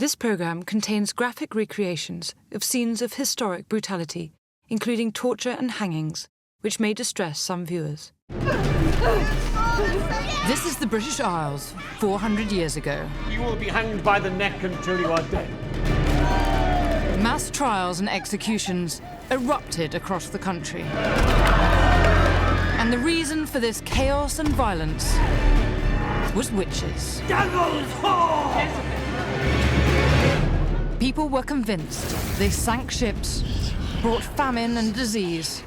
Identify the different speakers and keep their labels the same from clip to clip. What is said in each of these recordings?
Speaker 1: This programme contains graphic recreations of scenes of historic brutality, including torture and hangings, which may distress some viewers. This is the British Isles, 400 years ago.
Speaker 2: You will be hanged by the neck until you are dead.
Speaker 1: Mass trials and executions erupted across the country. And the reason for this chaos and violence was witches.
Speaker 2: Devil's whore!
Speaker 1: People were convinced they sank ships, brought famine and disease,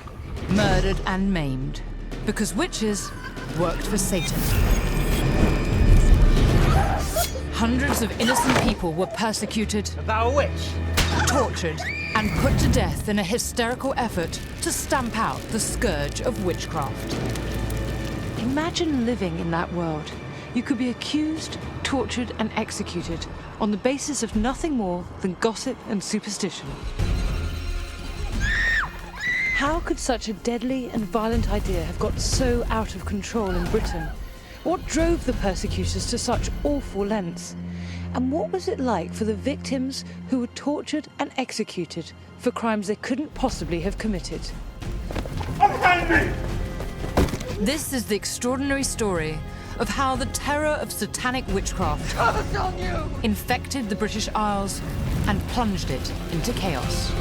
Speaker 1: murdered and maimed, because witches worked for Satan. Hundreds of innocent people were persecuted,
Speaker 2: Thou a witch?
Speaker 1: tortured, and put to death in a hysterical effort to stamp out the scourge of witchcraft. Imagine living in that world. You could be accused, tortured, and executed on the basis of nothing more than gossip and superstition. How could such a deadly and violent idea have got so out of control in Britain? What drove the persecutors to such awful lengths? And what was it like for the victims who were tortured and executed for crimes they couldn't possibly have committed?
Speaker 2: Unhand me!
Speaker 1: This is the extraordinary story of how the terror of satanic witchcraft infected the British Isles and plunged it into chaos.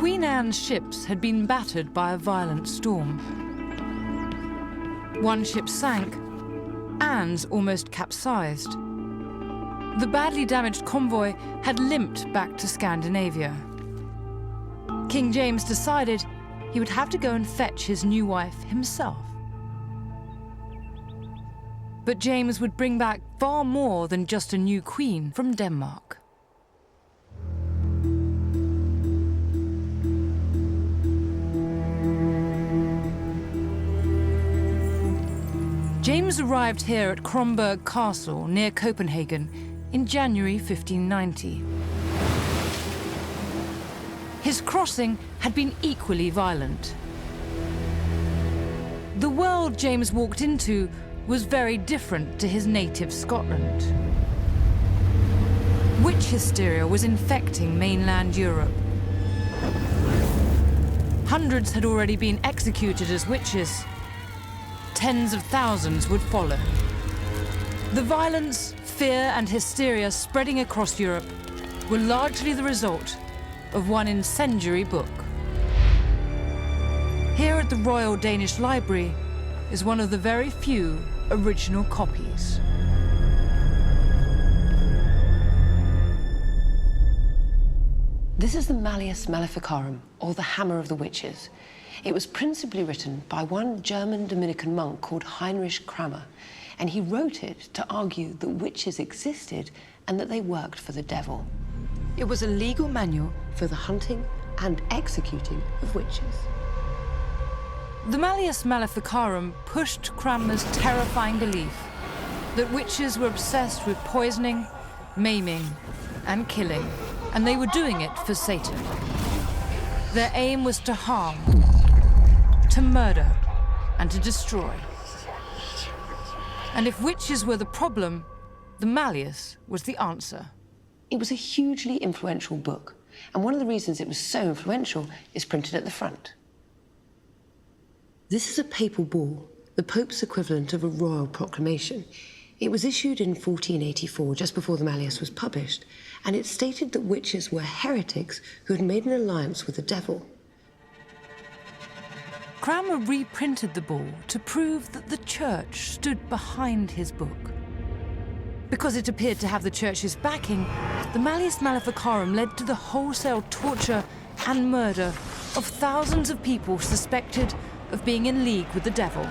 Speaker 1: Queen Anne's ships had been battered by a violent storm. One ship sank, Anne's almost capsized. The badly damaged convoy had limped back to Scandinavia. King James decided he would have to go and fetch his new wife himself. But James would bring back far more than just a new queen from Denmark. James arrived here at Kronborg Castle near Copenhagen in January 1590. His crossing had been equally violent. The world James walked into was very different to his native Scotland. Witch hysteria was infecting mainland Europe. Hundreds had already been executed as witches. Tens of thousands would follow. The violence, fear, and hysteria spreading across Europe were largely the result of one incendiary book. Here at the Royal Danish Library is one of the very few original copies.
Speaker 3: This is the Malleus Maleficarum, or the Hammer of the Witches. It was principally written by one German Dominican monk called Heinrich Kramer, and he wrote it to argue that witches existed and that they worked for the devil. It was a legal manual for the hunting and executing of witches.
Speaker 1: The Malleus Maleficarum pushed Cranmer's terrifying belief that witches were obsessed with poisoning, maiming, and killing, and they were doing it for Satan. Their aim was to harm, to murder, and to destroy. And if witches were the problem, the Malleus was the answer.
Speaker 3: It was a hugely influential book, and one of the reasons it was so influential is printed at the front. This is a papal bull, the Pope's equivalent of a royal proclamation. It was issued in 1484, just before the Malleus was published, and it stated that witches were heretics who had made an alliance with the devil.
Speaker 1: Cranmer reprinted the bull to prove that the church stood behind his book. Because it appeared to have the church's backing, the Malleus Maleficarum led to the wholesale torture and murder of thousands of people suspected of being in league with the devil.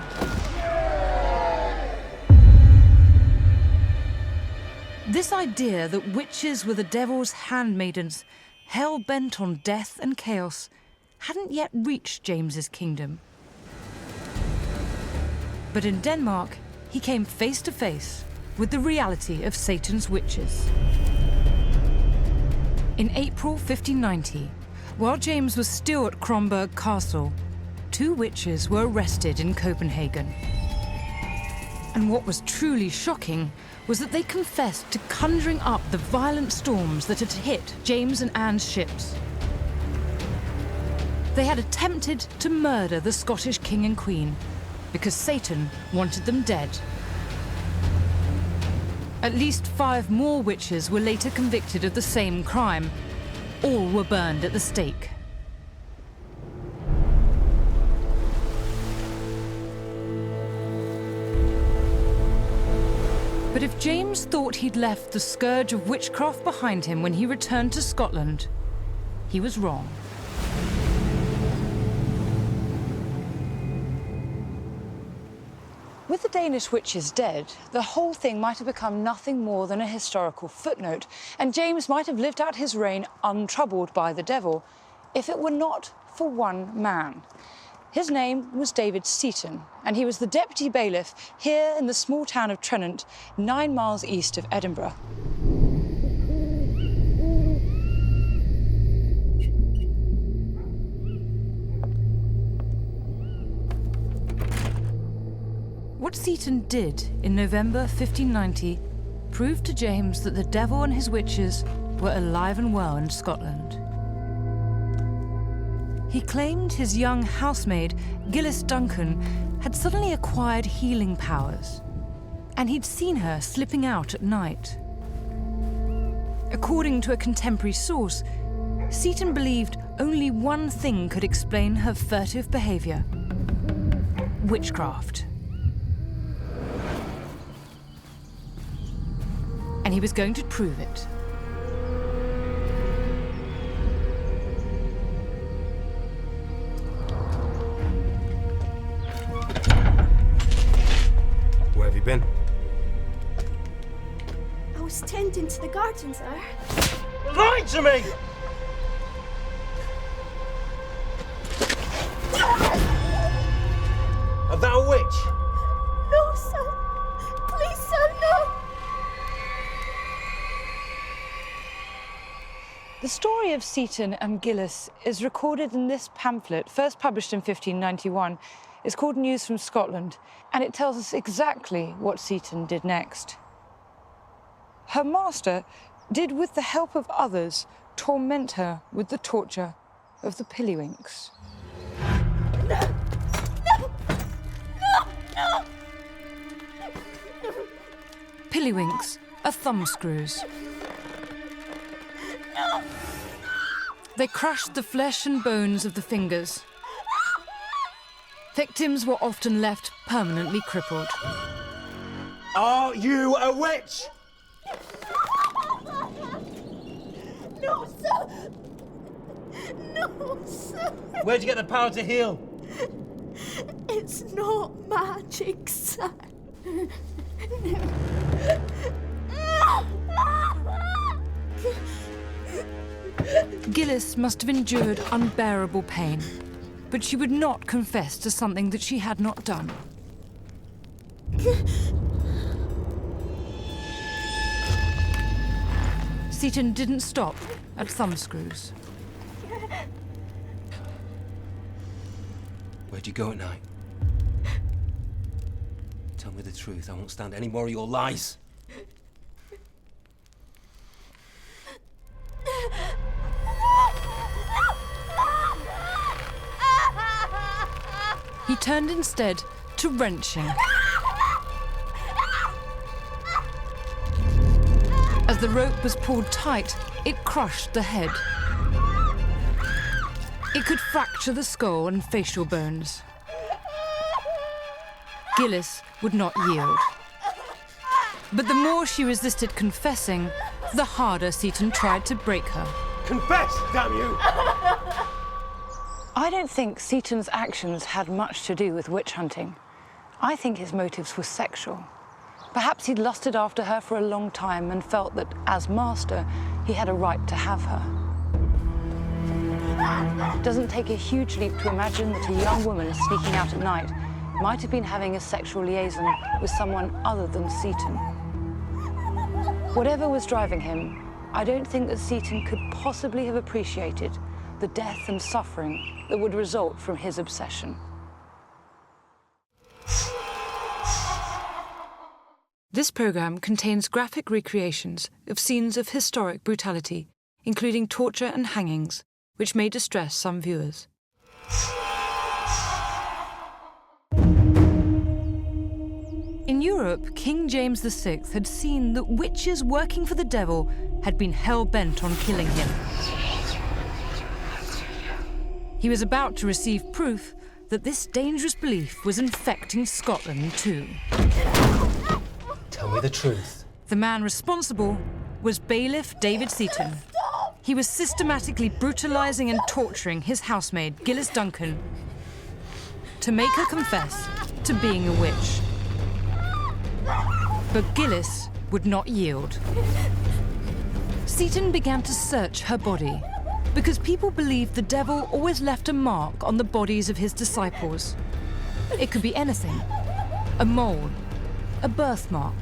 Speaker 1: This idea that witches were the devil's handmaidens, hell-bent on death and chaos, hadn't yet reached James's kingdom. But in Denmark, he came face to face with the reality of Satan's witches. In April 1590, while James was still at Kronborg Castle, 2 witches were arrested in Copenhagen. And what was truly shocking was that they confessed to conjuring up the violent storms that had hit James and Anne's ships. They had attempted to murder the Scottish king and queen because Satan wanted them dead. At least 5 more witches were later convicted of the same crime. All were burned at the stake. But if James thought he'd left the scourge of witchcraft behind him when he returned to Scotland, he was wrong.
Speaker 4: With the Danish witches dead, the whole thing might have become nothing more than a historical footnote, and James might have lived out his reign untroubled by the devil, if it were not for one man. His name was David Seaton, and he was the deputy bailiff here in the small town of Trennant, 9 miles east of Edinburgh.
Speaker 1: What Seaton did in November 1590 proved to James that the devil and his witches were alive and well in Scotland. He claimed his young housemaid, Gillis Duncan, had suddenly acquired healing powers, and he'd seen her slipping out at night. According to a contemporary source, Seaton believed only one thing could explain her furtive behavior: witchcraft. And he was going to prove it.
Speaker 5: Where have you been?
Speaker 6: I was tending to the garden, sir.
Speaker 5: Lie to me! Are thou a witch?
Speaker 6: No, sir. Please, sir, no.
Speaker 4: The story of Seaton and Gillis is recorded in this pamphlet, first published in 1591. It's called News from Scotland, and it tells us exactly what Seaton did next. Her master did, with the help of others, torment her with the torture of the pillywinks.
Speaker 1: Pillywinks are thumbscrews. They crushed the flesh and bones of the fingers. Victims were often left permanently crippled.
Speaker 5: Are you a witch?
Speaker 6: No, sir. No, sir.
Speaker 5: Where'd you get the power to heal?
Speaker 6: It's not magic, sir.
Speaker 1: Gillis must have endured unbearable pain, but she would not confess to something that she had not done. Seaton didn't stop at thumbscrews.
Speaker 5: Where'd you go at night? Tell me the truth. I won't stand any more of your lies.
Speaker 1: He turned instead to wrenching. As the rope was pulled tight, it crushed the head. It could fracture the skull and facial bones. Gillis would not yield. But the more she resisted confessing, the harder Seaton tried to break her.
Speaker 5: Confess, damn you!
Speaker 4: I don't think Seaton's actions had much to do with witch hunting. I think his motives were sexual. Perhaps he'd lusted after her for a long time and felt that, as master, he had a right to have her. It doesn't take a huge leap to imagine that a young woman sneaking out at night might have been having a sexual liaison with someone other than Seton. Whatever was driving him, I don't think that Seton could possibly have appreciated the death and suffering that would result from his obsession.
Speaker 1: This programme contains graphic recreations of scenes of historic brutality, including torture and hangings, which may distress some viewers. In Europe, King James VI had seen that witches working for the devil had been hell-bent on killing him. He was about to receive proof that this dangerous belief was infecting Scotland too.
Speaker 5: Tell me the truth.
Speaker 1: The man responsible was bailiff David Seton. He was systematically brutalising and torturing his housemaid, Gillis Duncan, to make her confess to being a witch. But Gillis would not yield. Seton began to search her body, because people believed the devil always left a mark on the bodies of his disciples. It could be anything: a mole, a birthmark.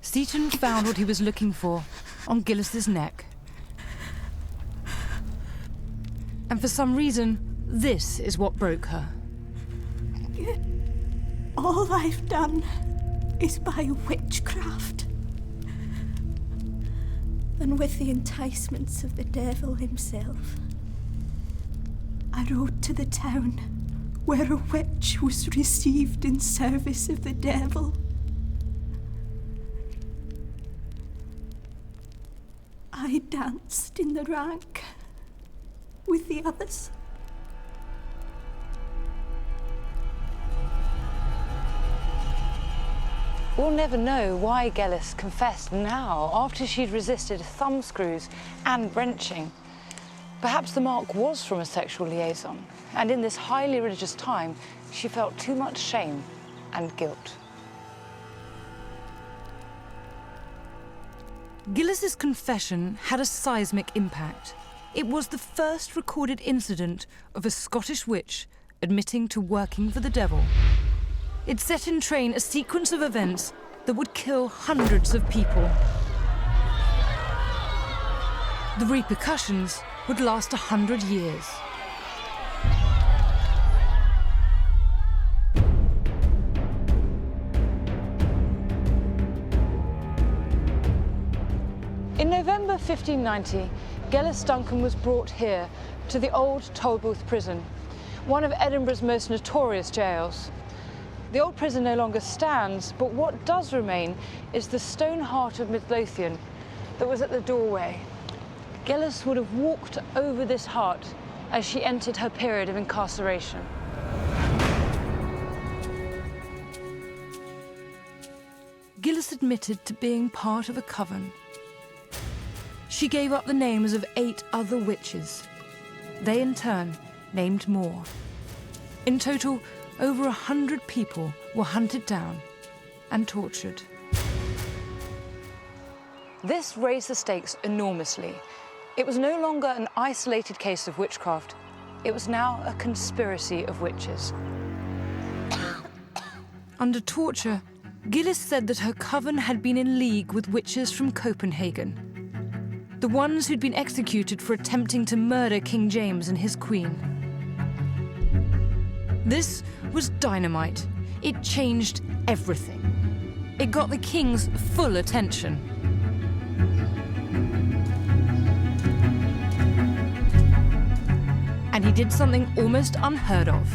Speaker 1: Seton found what he was looking for on Gillis's neck. And for some reason, this is what broke her.
Speaker 6: All I've done is by witchcraft. And with the enticements of the devil himself, I rode to the town where a witch was received in service of the devil. I danced in the rank with the others.
Speaker 4: We'll never know why Gillis confessed now, after she'd resisted thumbscrews and wrenching. Perhaps the mark was from a sexual liaison, and in this highly religious time, she felt too much shame and guilt.
Speaker 1: Gillis's confession had a seismic impact. It was the first recorded incident of a Scottish witch admitting to working for the devil. It set in train a sequence of events that would kill hundreds of people. The repercussions would last 100 years.
Speaker 4: In November 1590, Gillis Duncan was brought here to the old Tolbooth prison, one of Edinburgh's most notorious jails. The old prison no longer stands, but what does remain is the stone heart of Midlothian that was at the doorway. Gillis would have walked over this heart as she entered her period of incarceration.
Speaker 1: Gillis admitted to being part of a coven. She gave up the names of 8 other witches. They, in turn, named more. In total, over 100 people were hunted down and tortured.
Speaker 4: This raised the stakes enormously. It was no longer an isolated case of witchcraft. It was now a conspiracy of witches.
Speaker 1: Under torture, Gillis said that her coven had been in league with witches from Copenhagen, the ones who'd been executed for attempting to murder King James and his queen. This was dynamite. It changed everything. It got the king's full attention. And he did something almost unheard of.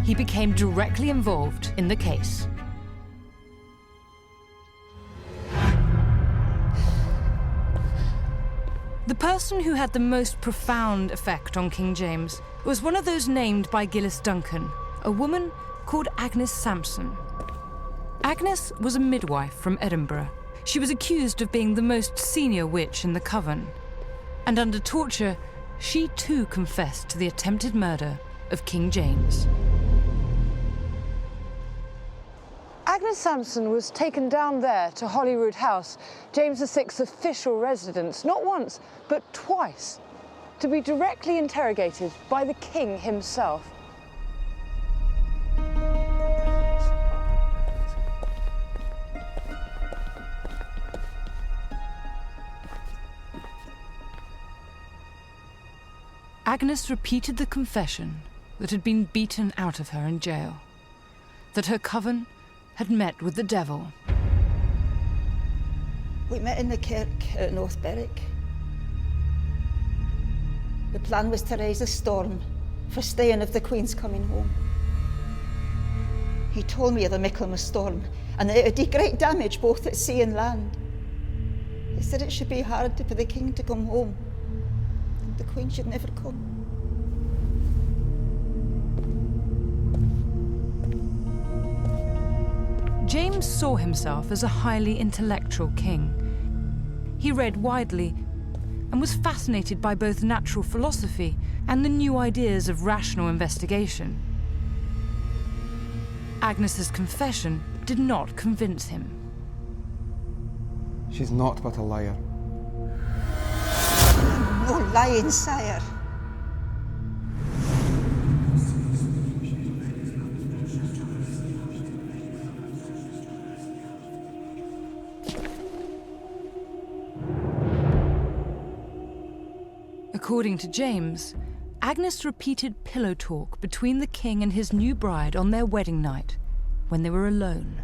Speaker 1: He became directly involved in the case. The person who had the most profound effect on King James was one of those named by Gillis Duncan, a woman called Agnes Sampson. Agnes was a midwife from Edinburgh. She was accused of being the most senior witch in the coven. And under torture, she too confessed to the attempted murder of King James.
Speaker 4: Agnes Sampson was taken down there to Holyrood House, James VI's official residence, not once, but twice, to be directly interrogated by the king himself.
Speaker 1: Agnes repeated the confession that had been beaten out of her in jail, that her coven had met with the devil.
Speaker 7: We met in the kirk at North Berwick. The plan was to raise a storm for staying of the Queen's coming home. He told me of the Michaelmas storm and that it would do great damage both at sea and land. He said it should be hard for the King to come home. The Queen should never come.
Speaker 1: James saw himself as a highly intellectual king. He read widely and was fascinated by both natural philosophy and the new ideas of rational investigation. Agnes's confession did not convince him.
Speaker 8: She's not but a liar.
Speaker 7: No lying, sire.
Speaker 1: According to James, Agnes repeated pillow talk between the king and his new bride on their wedding night, when they were alone.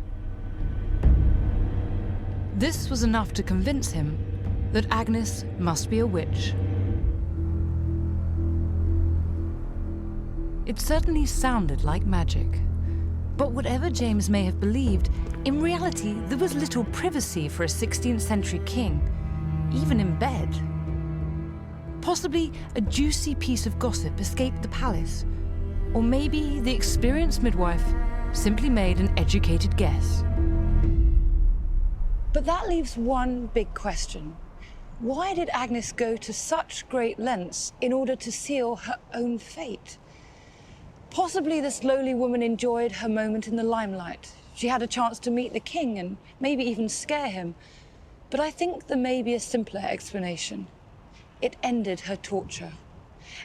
Speaker 1: This was enough to convince him that Agnes must be a witch. It certainly sounded like magic. But whatever James may have believed, in reality there was little privacy for a 16th century king, even in bed. Possibly a juicy piece of gossip escaped the palace, or maybe the experienced midwife simply made an educated guess.
Speaker 4: But that leaves one big question. Why did Agnes go to such great lengths in order to seal her own fate? Possibly this lowly woman enjoyed her moment in the limelight. She had a chance to meet the king and maybe even scare him. But I think there may be a simpler explanation. It ended her torture.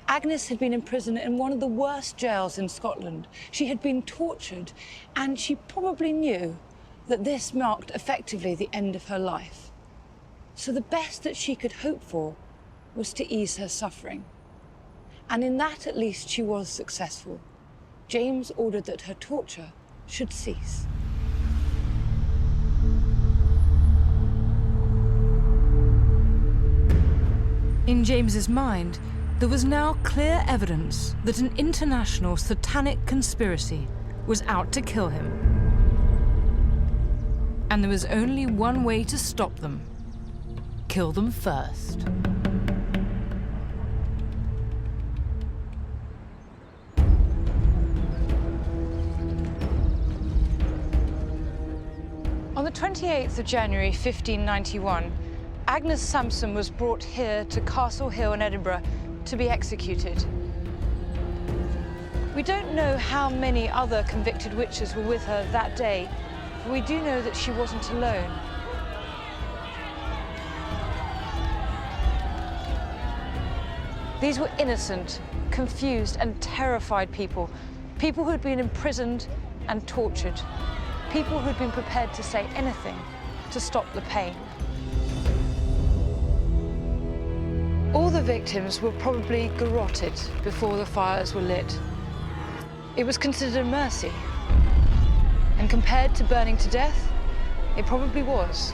Speaker 4: Agnes had been imprisoned in one of the worst jails in Scotland. She had been tortured, and she probably knew that this marked effectively the end of her life. So the best that she could hope for was to ease her suffering. And in that, at least, she was successful. James ordered that her torture should cease.
Speaker 1: In James's mind, there was now clear evidence that an international satanic conspiracy was out to kill him. And there was only one way to stop them: kill them first.
Speaker 4: On the 28th of January 1591, Agnes Sampson was brought here to Castle Hill in Edinburgh to be executed. We don't know how many other convicted witches were with her that day, but we do know that she wasn't alone. These were innocent, confused and terrified people, people who'd been imprisoned and tortured, people who'd been prepared to say anything to stop the pain. All the victims were probably garroted before the fires were lit. It was considered a mercy, and compared to burning to death, it probably was.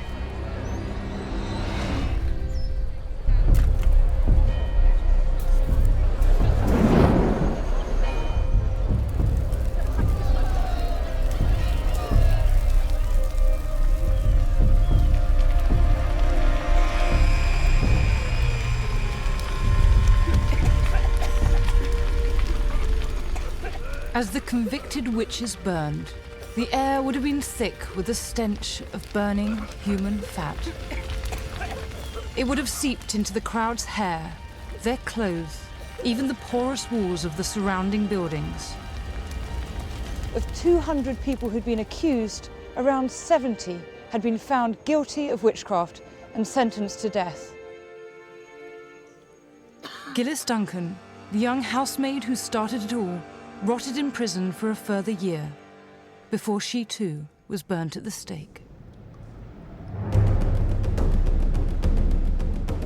Speaker 1: As the convicted witches burned, the air would have been thick with the stench of burning human fat. It would have seeped into the crowd's hair, their clothes, even the porous walls of the surrounding buildings.
Speaker 4: Of 200 people who'd been accused, around 70 had been found guilty of witchcraft and sentenced to death.
Speaker 1: Gillis Duncan, the young housemaid who started it all, rotted in prison for a further year, before she too was burnt at the stake.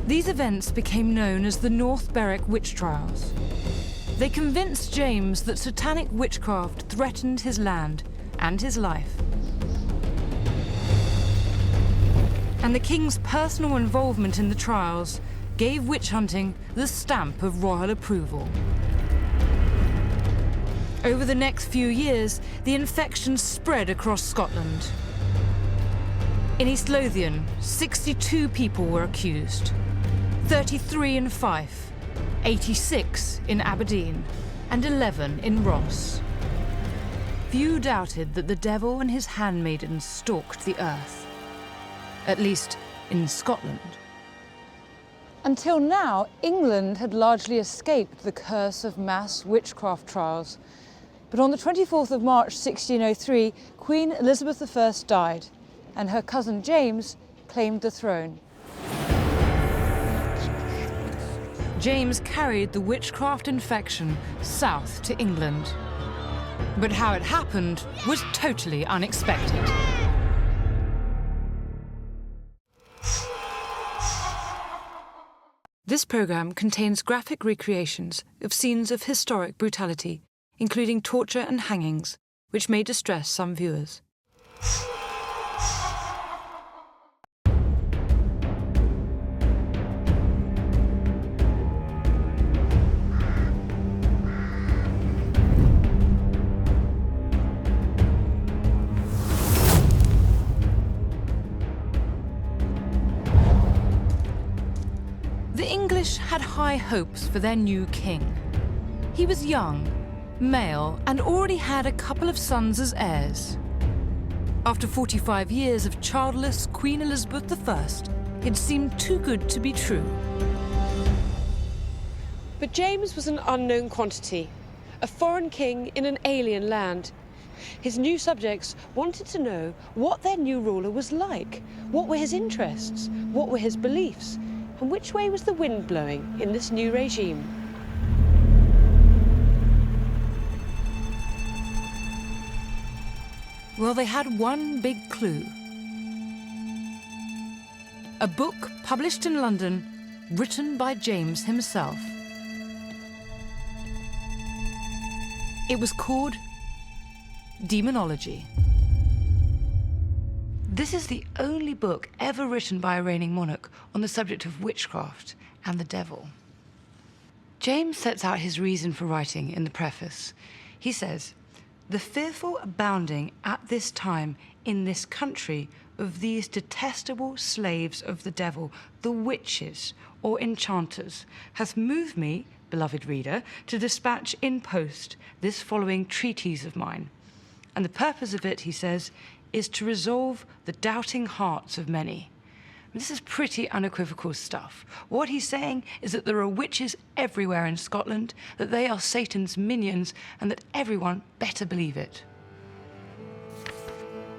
Speaker 1: These events became known as the North Berwick Witch Trials. They convinced James that satanic witchcraft threatened his land and his life. And the king's personal involvement in the trials gave witch hunting the stamp of royal approval. Over the next few years, the infection spread across Scotland. In East Lothian, 62 people were accused, 33 in Fife, 86 in Aberdeen, and 11 in Ross. Few doubted that the devil and his handmaidens stalked the earth, at least in Scotland.
Speaker 4: Until now, England had largely escaped the curse of mass witchcraft trials. But on the 24th of March 1603, Queen Elizabeth I died, and her cousin James claimed the throne.
Speaker 1: James carried the witchcraft infection south to England. But how it happened was totally unexpected. This programme contains graphic recreations of scenes of historic brutality, including torture and hangings, which may distress some viewers. The English had high hopes for their new king. He was young, male, and already had a couple of sons as heirs. After 45 years of childless Queen Elizabeth I, it seemed too good to be true.
Speaker 8: But James was an unknown quantity, a foreign king in an alien land. His new subjects wanted to know what their new ruler was like, what were his interests, what were his beliefs, and which way was the wind blowing in this new regime.
Speaker 1: Well, they had one big clue. A book published in London, written by James himself. It was called Demonology. This is the only book ever written by a reigning monarch on the subject of witchcraft and the devil. James sets out his reason for writing in the preface. He says, "The fearful abounding at this time in this country of these detestable slaves of the devil, the witches or enchanters, hath moved me, beloved reader, to dispatch in post this following treatise of mine. And the purpose of it," he says, "is to resolve the doubting hearts of many." This is pretty unequivocal stuff. What he's saying is that there are witches everywhere in Scotland, that they are Satan's minions, and that everyone better believe it.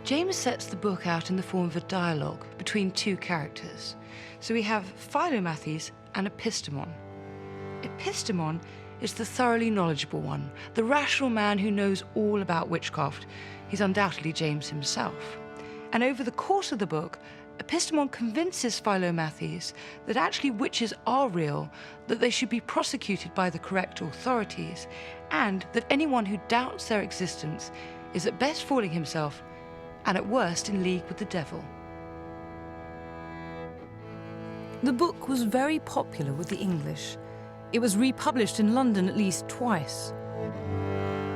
Speaker 1: James sets the book out in the form of a dialogue between two characters. So we have Philomathys and Epistemon. Epistemon is the thoroughly knowledgeable one, the rational man who knows all about witchcraft. He's undoubtedly James himself. And over the course of the book, Epistemon convinces Philomathys that actually witches are real, that they should be prosecuted by the correct authorities, and that anyone who doubts their existence is at best fooling himself and at worst in league with the devil. The book was very popular with the English. It was republished in London at least twice.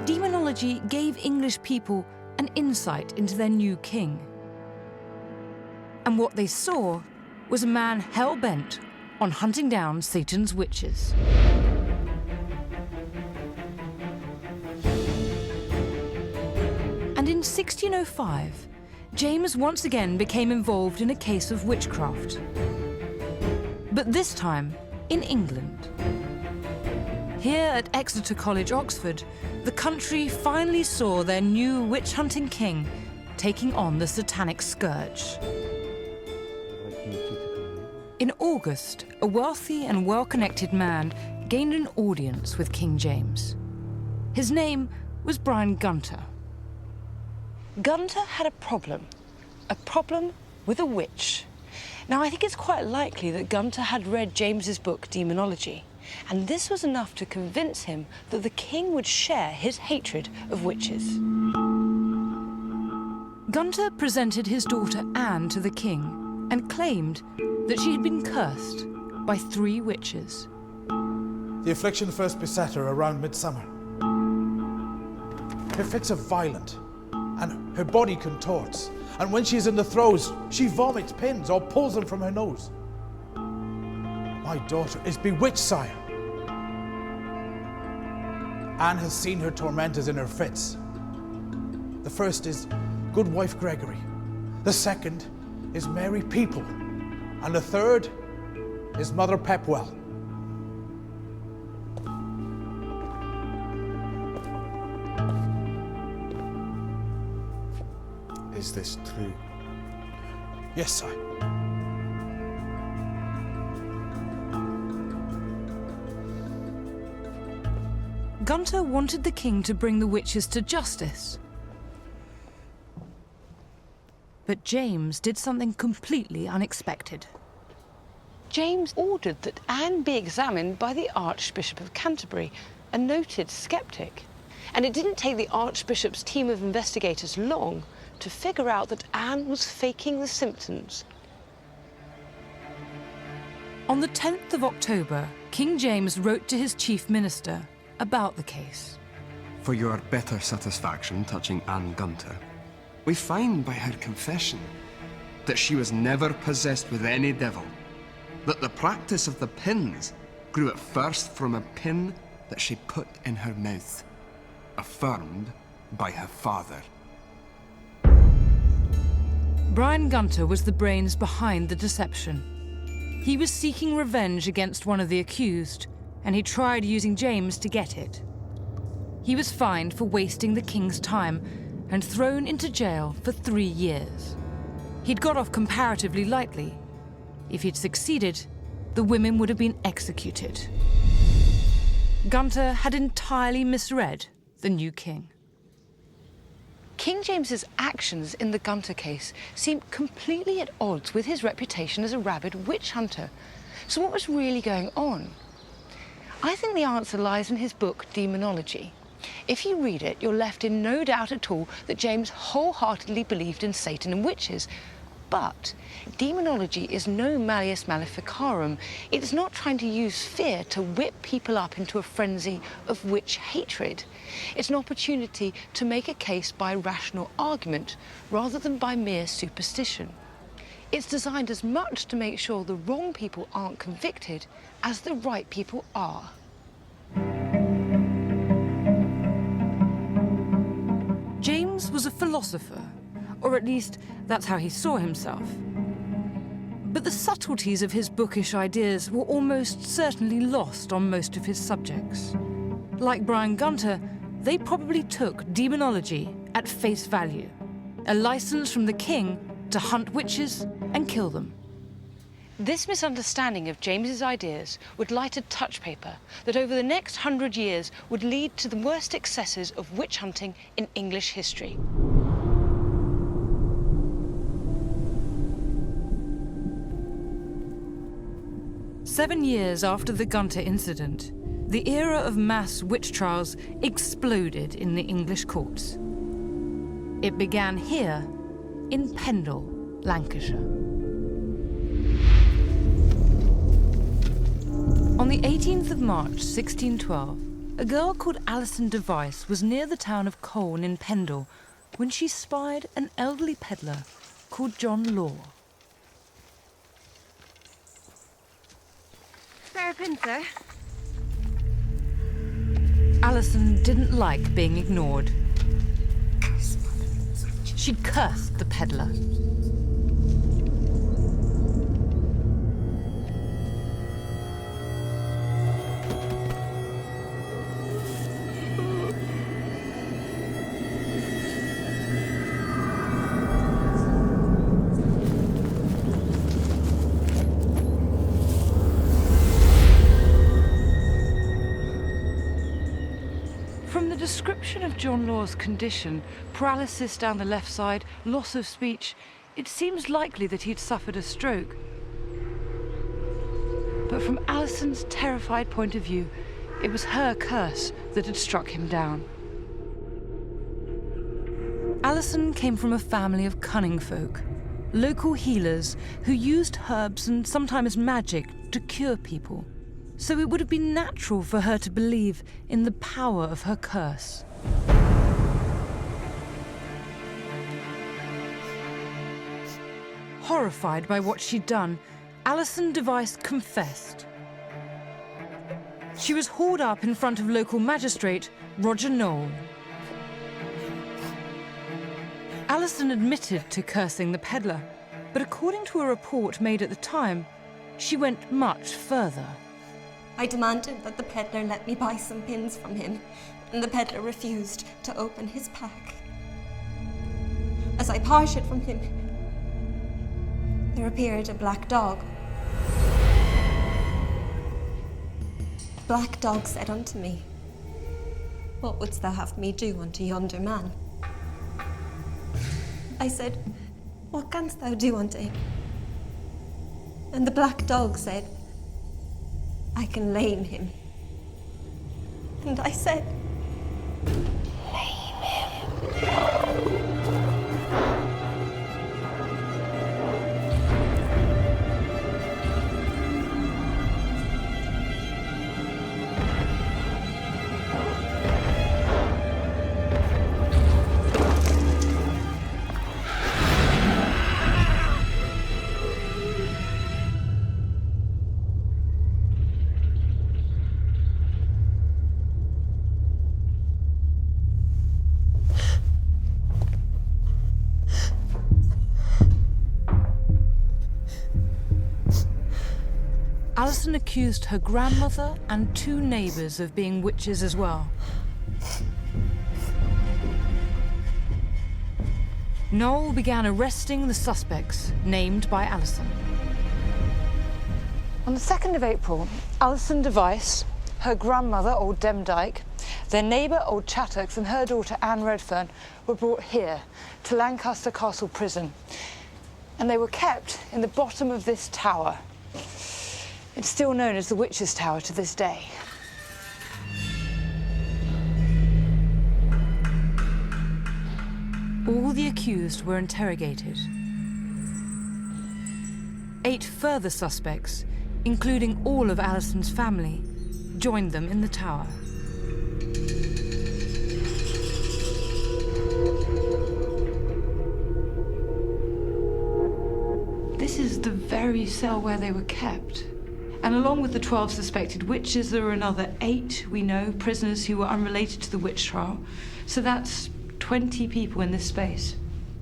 Speaker 1: Demonology gave English people an insight into their new king. And what they saw was a man hell-bent on hunting down Satan's witches. And in 1605, James once again became involved in a case of witchcraft. But this time, in England. Here at Exeter College, Oxford, the country finally saw their new witch-hunting king taking on the satanic scourge. In August, a wealthy and well-connected man gained an audience with King James. His name was Brian Gunter.
Speaker 4: Gunter had a problem with a witch. Now, I think it's quite likely that Gunter had read James's book, Demonology, and this was enough to convince him that the king would share his hatred of witches.
Speaker 1: Gunter presented his daughter Anne to the king and claimed that she had been cursed by 3 witches.
Speaker 9: The affliction first beset her around midsummer. Her fits are violent, and her body contorts, and when she is in the throes, she vomits pins or pulls them from her nose. My daughter is bewitched, sire. Anne has seen her tormentors in her fits. The first is Goodwife Gregory, the second is Mary People, and the third is Mother Pepwell.
Speaker 10: Is this true?
Speaker 9: Yes, sire.
Speaker 1: Gunter wanted the king to bring the witches to justice. But James did something completely unexpected.
Speaker 4: James ordered that Anne be examined by the Archbishop of Canterbury, a noted skeptic. And it didn't take the Archbishop's team of investigators long to figure out that Anne was faking the symptoms.
Speaker 1: On the 10th of October, King James wrote to his chief minister about the case.
Speaker 11: For your better satisfaction touching Anne Gunter, we find by her confession that she was never possessed with any devil, that the practice of the pins grew at first from a pin that she put in her mouth, affirmed by her father.
Speaker 1: Brian Gunter was the brains behind the deception. He was seeking revenge against one of the accused, and he tried using James to get it. He was fined for wasting the king's time and thrown into jail for 3 years. He'd got off comparatively lightly. If he'd succeeded, the women would have been executed. Gunter had entirely misread the new king.
Speaker 4: King James's actions in the Gunter case seemed completely at odds with his reputation as a rabid witch hunter. So what was really going on? I think the answer lies in his book, Demonology. If you read it, you're left in no doubt at all that James wholeheartedly believed in Satan and witches. But demonology is no Malleus Maleficarum. It's not trying to use fear to whip people up into a frenzy of witch hatred. It's an opportunity to make a case by rational argument rather than by mere superstition. It's designed as much to make sure the wrong people aren't convicted as the right people are.
Speaker 1: James was a philosopher, or at least that's how he saw himself. But the subtleties of his bookish ideas were almost certainly lost on most of his subjects. Like Brian Gunter, they probably took demonology at face value, a license from the king to hunt witches and kill them.
Speaker 4: This misunderstanding of James's ideas would light a touch paper that over the next 100 years would lead to the worst excesses of witch hunting in English history.
Speaker 1: Seven years after the Gunter incident, the era of mass witch trials exploded in the English courts. It began here in Pendle, Lancashire. On the 18th of March, 1612, a girl called Alison Device was near the town of Colne in Pendle when she spied an elderly peddler called John Law.
Speaker 12: Spare a pin, sir?
Speaker 1: Alison didn't like being ignored. She cursed the peddler. From the description of John Law's condition, paralysis down the left side, loss of speech, it seems likely that he'd suffered a stroke. But from Alison's terrified point of view, it was her curse that had struck him down. Alison came from a family of cunning folk, local healers who used herbs and sometimes magic to cure people. So it would have been natural for her to believe in the power of her curse. Horrified by what she'd done, Alison Device confessed. She was hauled up in front of local magistrate Roger Knoll. Alison admitted to cursing the peddler, but according to a report made at the time, she went much further.
Speaker 10: I demanded that the peddler let me buy some pins from him, and the peddler refused to open his pack. As I parted from him, there appeared a black dog. The black dog said unto me, "What wouldst thou have me do unto yonder man?" I said, "What canst thou do unto him?" And the black dog said, "I can lame him." And I said, "Lame him."
Speaker 1: Alison accused her grandmother and 2 neighbours of being witches as well. Knoll began arresting the suspects named by Alison.
Speaker 4: On the 2nd of April, Alison Device, her grandmother, Old Demdike, their neighbour, Old Chattox, and her daughter, Anne Redfern, were brought here to Lancaster Castle Prison. And they were kept in the bottom of this tower. It's still known as the Witches' Tower to this day.
Speaker 1: All the accused were interrogated. 8 further suspects, including all of Alison's family, joined them in the tower. This is the very cell where they were kept. And along with the 12 suspected witches, there were another 8, we know, prisoners who were unrelated to the witch trial. So that's 20 people in this space.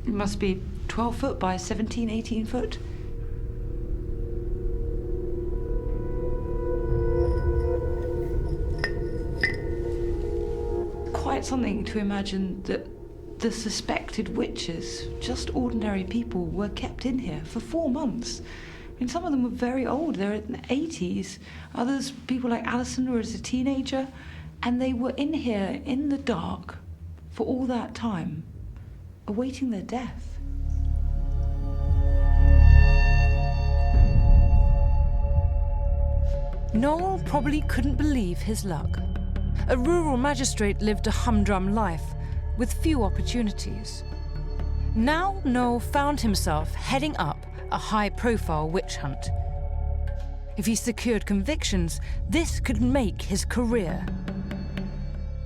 Speaker 1: It must be 12 foot by 17, 18 foot. Quite something to imagine that the suspected witches, just ordinary people, were kept in here for 4 months. I mean, some of them were very old, they're in the 80s. Others, people like Alison, were as a teenager, and they were in here in the dark for all that time, awaiting their death. Knoll probably couldn't believe his luck. A rural magistrate lived a humdrum life with few opportunities. Now Knoll found himself heading up a high-profile witch hunt. If he secured convictions, this could make his career.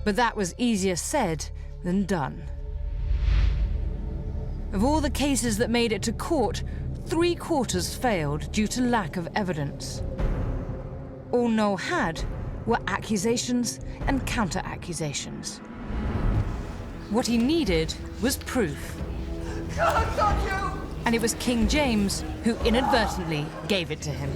Speaker 1: But that was easier said than done. Of all the cases that made it to court, 3/4 failed due to lack of evidence. All Knoll had were accusations and counter-accusations. What he needed was proof.
Speaker 12: God's on you!
Speaker 1: And it was King James who inadvertently gave it to him.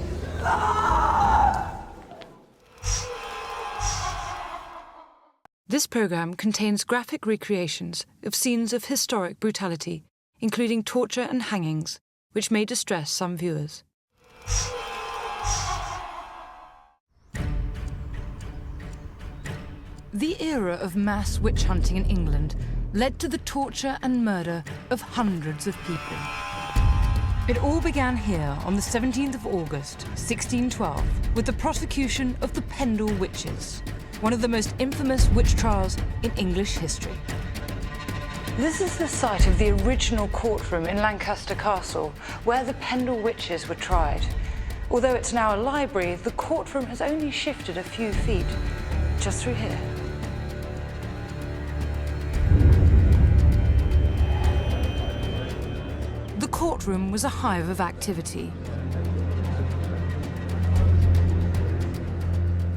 Speaker 1: This program contains graphic recreations of scenes of historic brutality, including torture and hangings, which may distress some viewers. The era of mass witch hunting in England led to the torture and murder of hundreds of people. It all began here on the 17th of August, 1612, with the prosecution of the Pendle Witches, one of the most infamous witch trials in English history.
Speaker 4: This is the site of the original courtroom in Lancaster Castle, where the Pendle Witches were tried. Although it's now a library, the courtroom has only shifted a few feet, just through here.
Speaker 1: The courtroom was a hive of activity.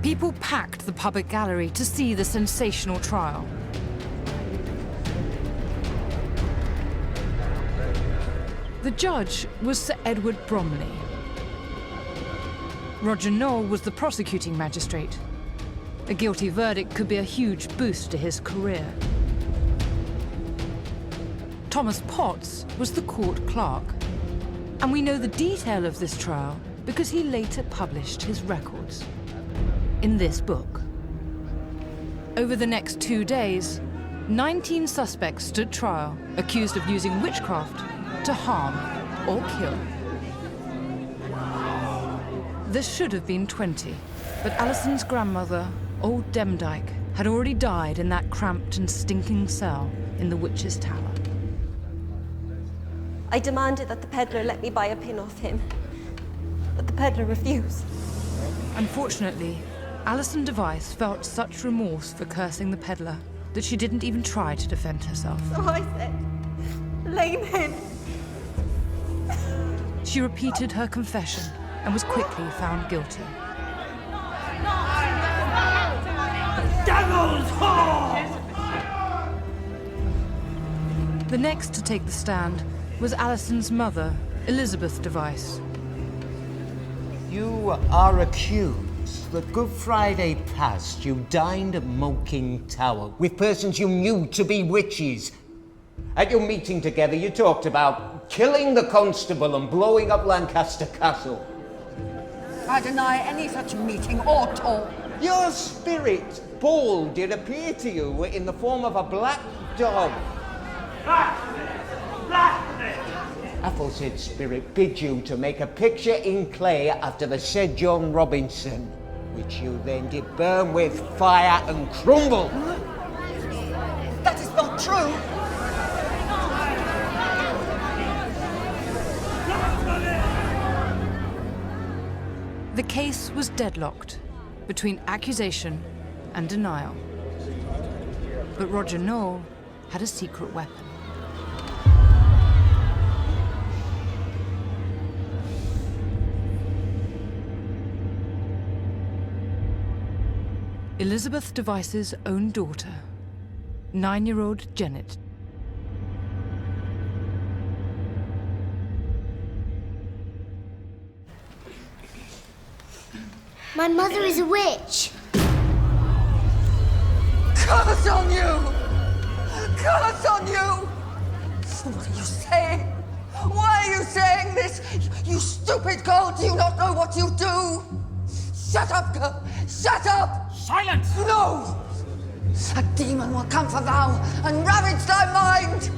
Speaker 1: People packed the public gallery to see the sensational trial. The judge was Sir Edward Bromley. Roger Nowell was the prosecuting magistrate. A guilty verdict could be a huge boost to his career. Thomas Potts was the court clerk. And we know the detail of this trial because he later published his records in this book. Over the next 2 days, 19 suspects stood trial, accused of using witchcraft to harm or kill. There should have been 20, but Alison's grandmother, old Demdike, had already died in that cramped and stinking cell in the Witch's Tower.
Speaker 10: I demanded that the peddler let me buy a pin off him, but the peddler refused.
Speaker 1: Unfortunately, Alison Device felt such remorse for cursing the peddler that she didn't even try to defend herself.
Speaker 10: So I said, blame him.
Speaker 1: She repeated her confession and was quickly found guilty.
Speaker 2: Devil's whore!
Speaker 1: The next to take the stand was Alison's mother, Elizabeth Device.
Speaker 13: You are accused that Good Friday past you dined at Moking Tower with persons you knew to be witches. At your meeting together, you talked about killing the constable and blowing up Lancaster Castle.
Speaker 12: I deny any such meeting or talk.
Speaker 13: Your spirit, Paul, did appear to you in the form of a black dog. Aforesaid spirit bid you to make a picture in clay after the said John Robinson, which you then did burn with fire and crumble.
Speaker 12: That is not true.
Speaker 1: The case was deadlocked between accusation and denial. But Roger Nowell had a secret weapon. Elizabeth Device's own daughter, 9-year-old Janet.
Speaker 14: My mother is a witch.
Speaker 12: Curse on you! Curse on you! What are you saying? Why are you saying this? You stupid girl, do you not know what you do? Shut up, girl! Shut up!
Speaker 2: Silence!
Speaker 12: No! A demon will come for thou and ravage thy mind!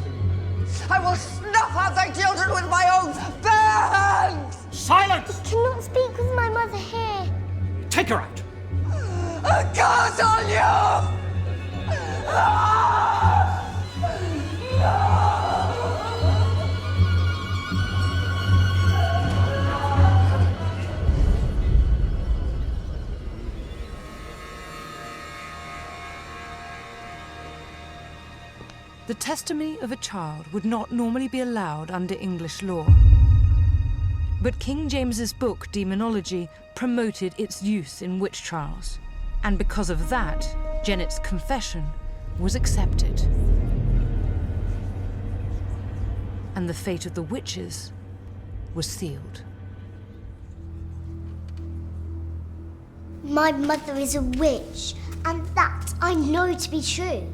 Speaker 12: I will snuff out thy children with my own bare hands!
Speaker 2: Silence!
Speaker 14: I cannot speak with my mother here.
Speaker 2: Take her out!
Speaker 12: A curse on you!
Speaker 1: The testimony of a child would not normally be allowed under English law. But King James's book, Demonology, promoted its use in witch trials. And because of that, Janet's confession was accepted. And the fate of the witches was sealed.
Speaker 14: My mother is a witch, and that I know to be true.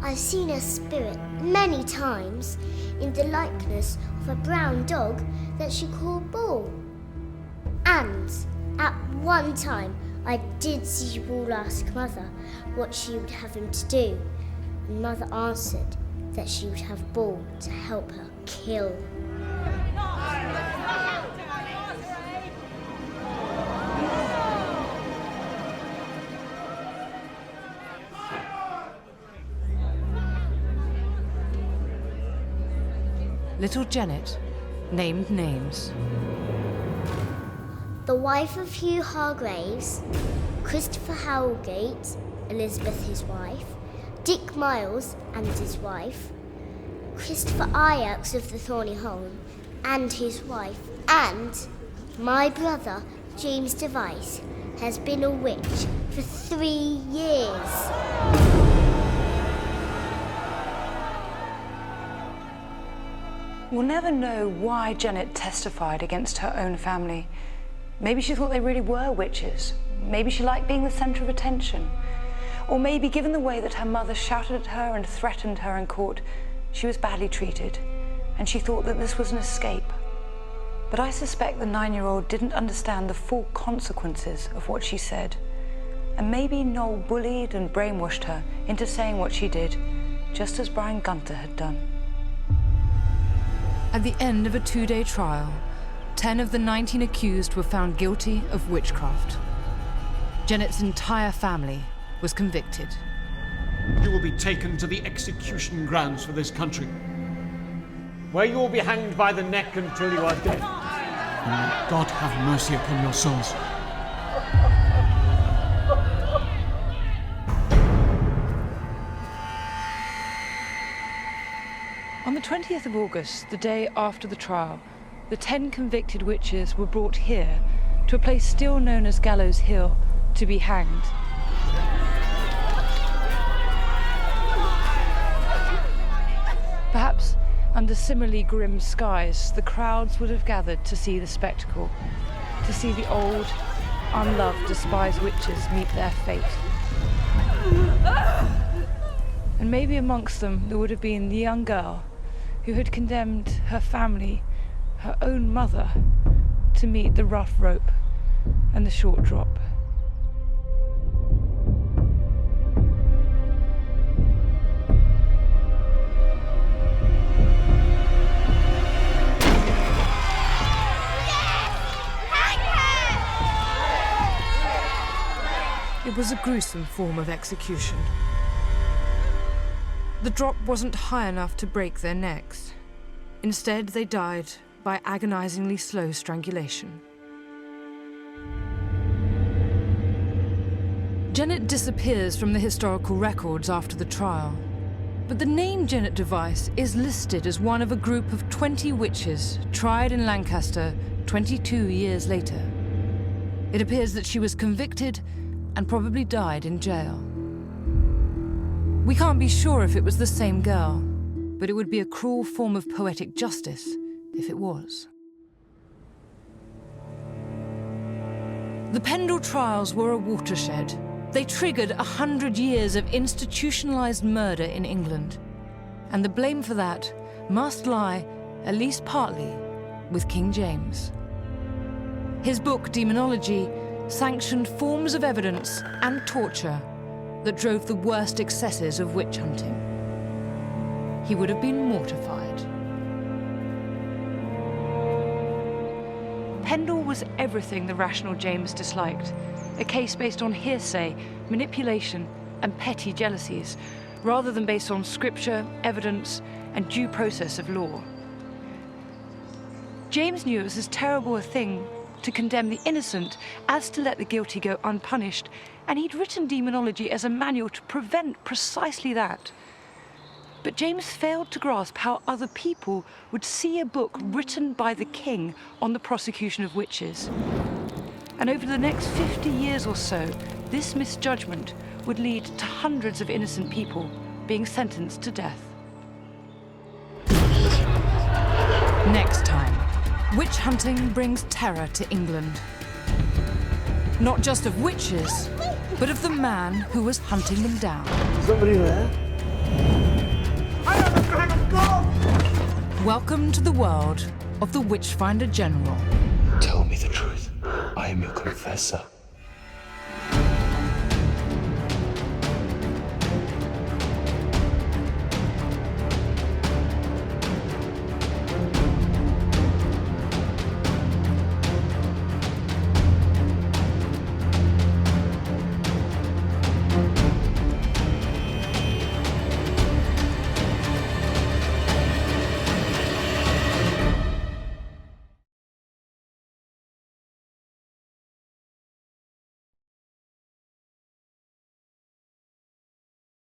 Speaker 14: I've seen her spirit many times in the likeness of a brown dog that she called Bull. And at one time, I did see Wall ask Mother what she would have him to do, and Mother answered that she would have Ball to help her kill.
Speaker 1: Little Janet named names.
Speaker 14: The wife of Hugh Hargraves, Christopher Howgate, Elizabeth his wife, Dick Miles and his wife, Christopher Ajax of the Thorny Holm and his wife, and my brother, James Device, has been a witch for 3 years.
Speaker 4: We'll never know why Janet testified against her own family. Maybe she thought they really were witches. Maybe she liked being the centre of attention. Or maybe, given the way that her mother shouted at her and threatened her in court, she was badly treated, and she thought that this was an escape. But I suspect the 9-year-old didn't understand the full consequences of what she said. And maybe Noel bullied and brainwashed her into saying what she did, just as Brian Gunter had done.
Speaker 1: At the end of a 2-day trial, 10 of the 19 accused were found guilty of witchcraft. Janet's entire family was convicted.
Speaker 2: You will be taken to the execution grounds for this country, where you will be hanged by the neck until you are dead. May God have mercy upon your souls.
Speaker 4: On the 20th of August, the day after the trial, the 10 convicted witches were brought here to a place still known as Gallows Hill to be hanged. Perhaps under similarly grim skies, the crowds would have gathered to see the spectacle, to see the old, unloved, despised witches meet their fate. And maybe amongst them there would have been the young girl who had condemned her family, her own mother, to meet the rough rope and the short drop.
Speaker 1: It was a gruesome form of execution. The drop wasn't high enough to break their necks. Instead, they died by agonizingly slow strangulation. Janet disappears from the historical records after the trial, but the name Janet Device is listed as one of a group of 20 witches tried in Lancaster 22 years later. It appears that she was convicted and probably died in jail. We can't be sure if it was the same girl, but it would be a cruel form of poetic justice if it was. The Pendle trials were a watershed. They triggered 100 years of institutionalized murder in England, and the blame for that must lie, at least partly, with King James. His book, Demonology, sanctioned forms of evidence and torture that drove the worst excesses of witch hunting. He would have been mortified.
Speaker 4: Pendle was everything the rational James disliked. A case based on hearsay, manipulation, and petty jealousies, rather than based on scripture, evidence, and due process of law. James knew it was as terrible a thing to condemn the innocent as to let the guilty go unpunished, and he'd written Demonology as a manual to prevent precisely that. But James failed to grasp how other people would see a book written by the king on the prosecution of witches. And over the next 50 years or so, this misjudgment would lead to hundreds of innocent people being sentenced to death.
Speaker 1: Next time, witch hunting brings terror to England. Not just of witches, but of the man who was hunting them down.
Speaker 5: Somebody there?
Speaker 1: Welcome to the world of the Witchfinder General.
Speaker 5: Tell me the truth. I am your confessor.